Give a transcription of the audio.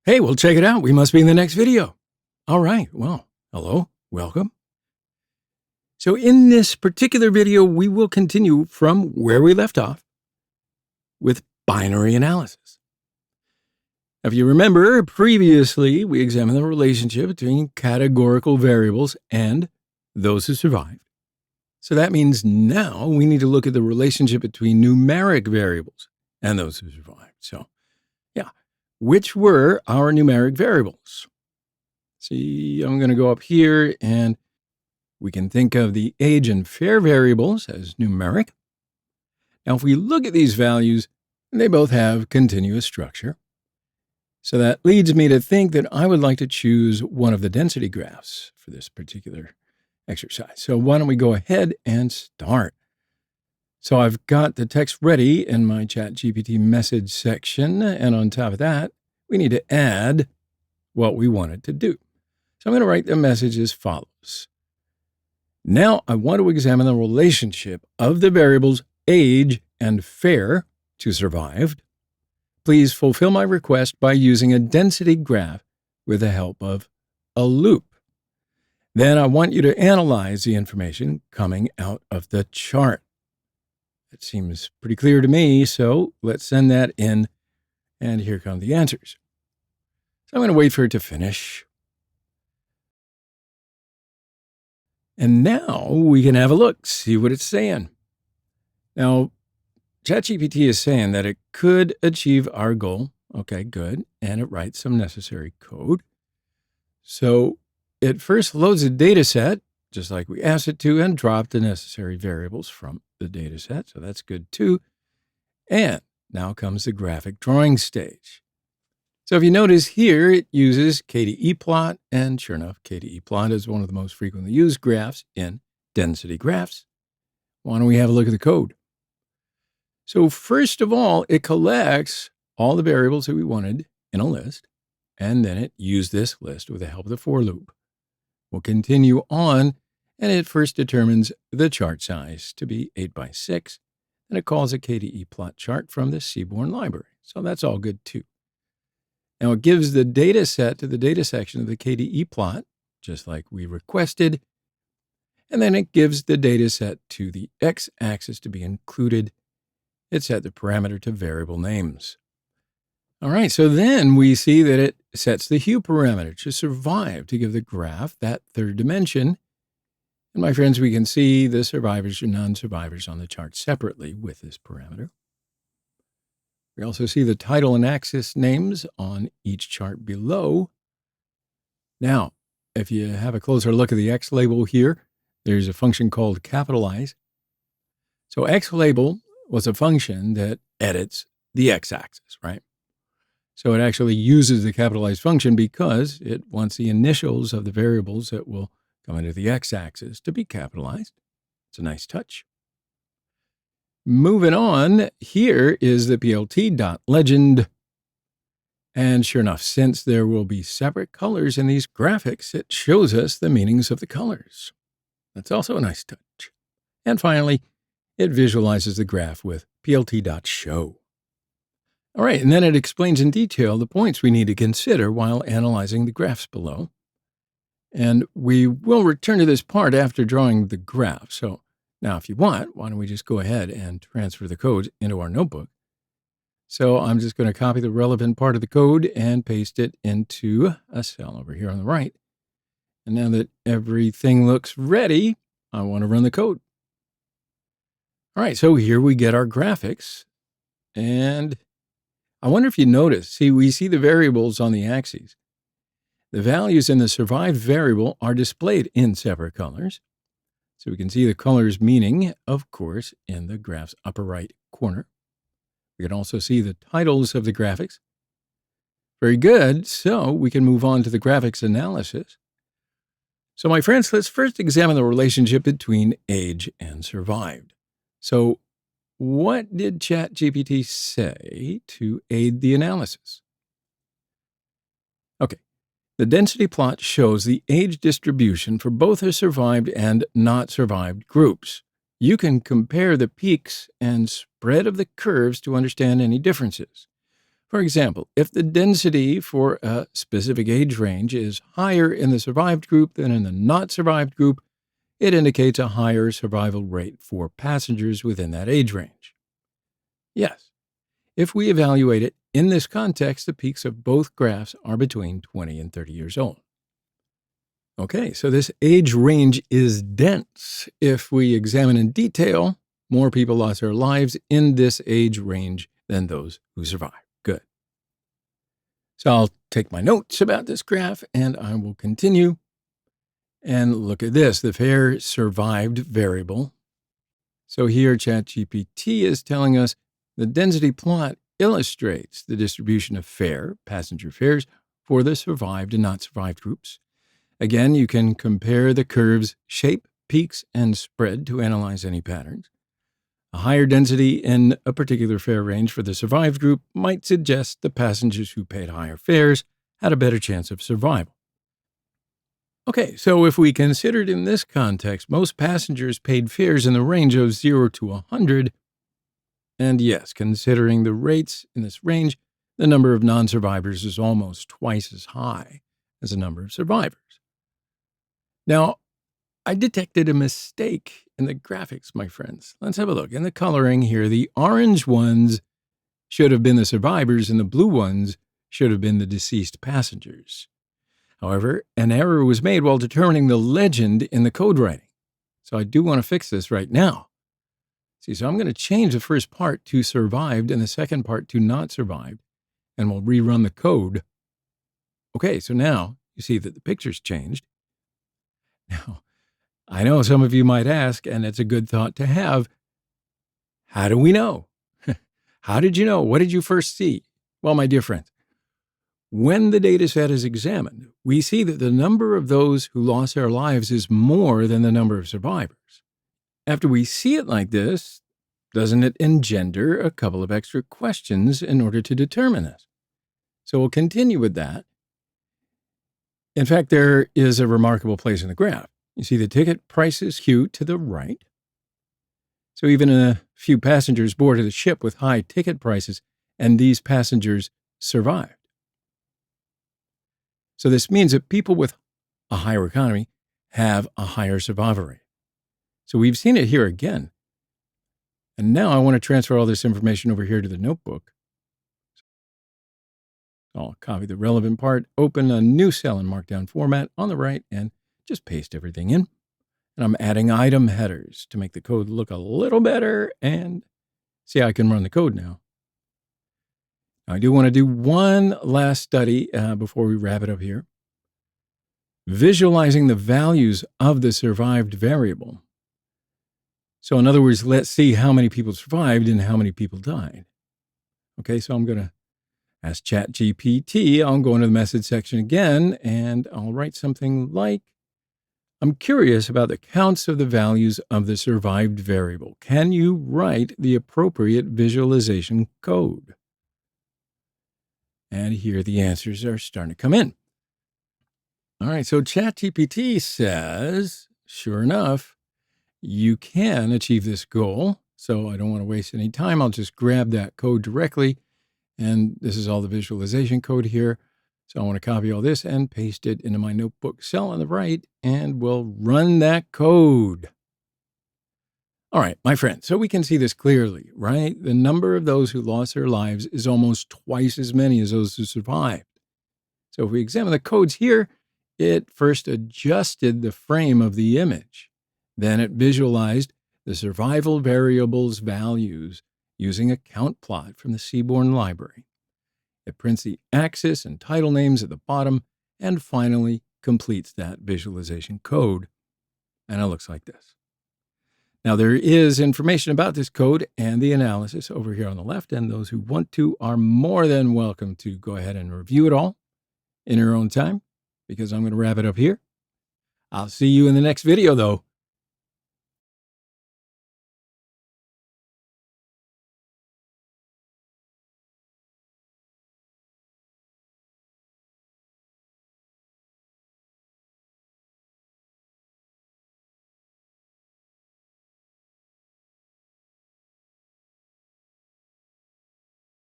Hey, well, check it out. We must be in the next video. All right. Well, hello. Welcome. So in this particular video, we will continue from where we left off with binary analysis. If you remember, previously, we examined the relationship between categorical variables and those who survived. So that means now we need to look at the relationship between numeric variables and those who survived. So, yeah, which were our numeric variables? See, I'm going to go up here and we can think of the age and fair variables as numeric. Now, if we look at these values, they both have continuous structure. So that leads me to think that I would like to choose one of the density graphs for this particular exercise. So why don't we go ahead and start? So I've got the text ready in my ChatGPT message section. And on top of that, we need to add what we want it to do. So I'm going to write the message as follows. Now I want to examine the relationship of the variables age and fair to survived. Please fulfill my request by using a density graph with the help of a loop. Then I want you to analyze the information coming out of the chart. It seems pretty clear to me, so let's send that in, and here come the answers. So I'm going to wait for it to finish. And now we can have a look, see what it's saying. Now, ChatGPT is saying that it could achieve our goal. Okay, good. And it writes some necessary code. So it first loads a data set, just like we asked it to, and dropped the necessary variables from the data set. So that's good too. And now comes the graphic drawing stage. So if you notice here, it uses Kdeplot, and sure enough, Kdeplot is one of the most frequently used graphs in density graphs. Why don't we have a look at the code? So first of all, it collects all the variables that we wanted in a list, and then it used this list with the help of the for loop. We'll continue on, and it first determines the chart size to be 8 by 6, and it calls a Kdeplot chart from the Seaborn library. So that's all good too. Now it gives the data set to the data section of the Kdeplot, just like we requested, and then it gives the data set to the x-axis to be included. It set the parameter to variable names. All right, so then we see that it sets the hue parameter to survive to give the graph that third dimension. And my friends, we can see the survivors or non-survivors on the chart separately with this parameter. We also see the title and axis names on each chart below. Now, if you have a closer look at the X label here, there's a function called capitalize. So X label was a function that edits the x-axis, right? So it actually uses the capitalize function because it wants the initials of the variables that will come into the x-axis to be capitalized. It's a nice touch. Moving on, here is the plt.legend. And sure enough, since there will be separate colors in these graphics, it shows us the meanings of the colors. That's also a nice touch. And finally, it visualizes the graph with plt.show. All right, and then it explains in detail the points we need to consider while analyzing the graphs below. And we will return to this part after drawing the graph. So now if you want, why don't we just go ahead and transfer the code into our notebook. So I'm just going to copy the relevant part of the code and paste it into a cell over here on the right. And now that everything looks ready, I want to run the code. All right, so here we get our graphics, and I wonder if you notice, we see the variables on the axes. The values in the survived variable are displayed in separate colors. So we can see the colors meaning, of course, in the graph's upper right corner. We can also see the titles of the graphics. Very good, so we can move on to the graphics analysis. So my friends, let's first examine the relationship between age and survived. So what did ChatGPT say to aid the analysis? Okay, the density plot shows the age distribution for both the survived and not survived groups. You can compare the peaks and spread of the curves to understand any differences. For example, if the density for a specific age range is higher in the survived group than in the not survived group, it indicates a higher survival rate for passengers within that age range. Yes, if we evaluate it in this context, the peaks of both graphs are between 20 and 30 years old. Okay, so this age range is dense. If we examine in detail, more people lost their lives in this age range than those who survived. Good. So I'll take my notes about this graph and I will continue. And look at this, the fare survived variable. So here ChatGPT is telling us the density plot illustrates the distribution of fare, passenger fares, for the survived and not survived groups. Again, you can compare the curves' shape, peaks, and spread to analyze any patterns. A higher density in a particular fare range for the survived group might suggest the passengers who paid higher fares had a better chance of survival. Okay, so if we considered in this context, most passengers paid fares in the range of 0 to 100, and yes, considering the rates in this range, the number of non-survivors is almost twice as high as the number of survivors. Now, I detected a mistake in the graphics, my friends. Let's have a look. In the coloring here, the orange ones should have been the survivors and the blue ones should have been the deceased passengers. However, an error was made while determining the legend in the code writing. So I do want to fix this right now. See, so I'm going to change the first part to survived and the second part to not survived, and we'll rerun the code. Okay, so now you see that the picture's changed. Now, I know some of you might ask, and it's a good thought to have, how do we know? How did you know? What did you first see? Well, my dear friends, when the data set is examined, we see that the number of those who lost their lives is more than the number of survivors. After we see it like this, doesn't it engender a couple of extra questions in order to determine this? So we'll continue with that. In fact, there is a remarkable place in the graph. You see the ticket prices skew to the right. So even a few passengers boarded the ship with high ticket prices, and these passengers survived. So this means that people with a higher economy have a higher survival rate. So we've seen it here again. And now I want to transfer all this information over here to the notebook. I'll copy the relevant part, open a new cell in Markdown format on the right, and just paste everything in. And I'm adding item headers to make the code look a little better, and see, I can run the code now. I do want to do one last study before we wrap it up here. Visualizing the values of the survived variable. So in other words, let's see how many people survived and how many people died. Okay, so I'm going to ask ChatGPT. I'll go into the message section again, and I'll write something like, I'm curious about the counts of the values of the survived variable. Can you write the appropriate visualization code? And here the answers are starting to come in. All right, so ChatGPT says, sure enough, you can achieve this goal. So I don't want to waste any time. I'll just grab that code directly. And this is all the visualization code here. So I want to copy all this and paste it into my notebook cell on the right, and we'll run that code. All right, my friend, so we can see this clearly, right? The number of those who lost their lives is almost twice as many as those who survived. So if we examine the codes here, it first adjusted the frame of the image. Then it visualized the survival variable's values using a count plot from the Seaborn Library. It prints the axis and title names at the bottom, and finally completes that visualization code. And it looks like this. Now, there is information about this code and the analysis over here on the left, and those who want to are more than welcome to go ahead and review it all in your own time, because I'm going to wrap it up here. I'll see you in the next video, though.